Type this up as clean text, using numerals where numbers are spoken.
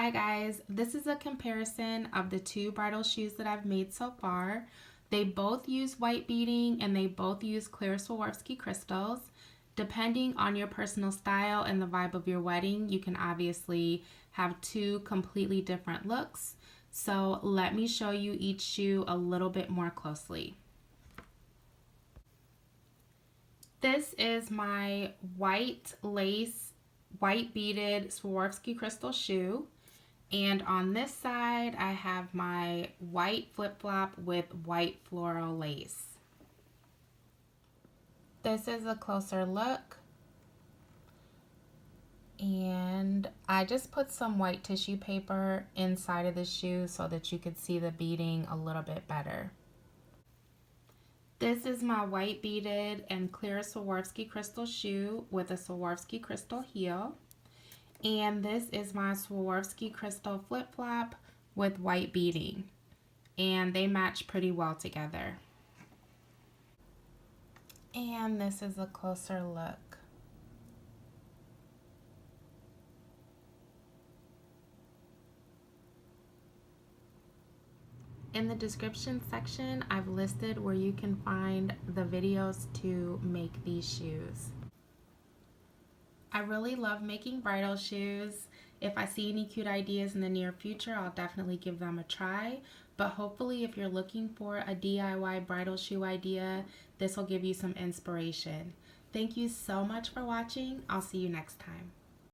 Hi guys, this is a comparison of the two bridal shoes that I've made so far. They both use white beading and they both use clear Swarovski crystals. Depending on your personal style and the vibe of your wedding, you can obviously have two completely different looks. So let me show you each shoe a little bit more closely. This is my white lace, white beaded Swarovski crystal shoe. And on this side, I have my white flip-flop with white floral lace. This is a closer look. And I just put some white tissue paper inside of the shoe so that you could see the beading a little bit better. This is my white beaded and clear Swarovski crystal shoe with a Swarovski crystal heel. And this is my Swarovski crystal flip-flop with white beading. And they match pretty well together. And this is a closer look. In the description section, I've listed where you can find the videos to make these shoes. I really love making bridal shoes. If I see any cute ideas in the near future, I'll definitely give them a try. But hopefully if you're looking for a DIY bridal shoe idea, this will give you some inspiration. Thank you so much for watching. I'll see you next time.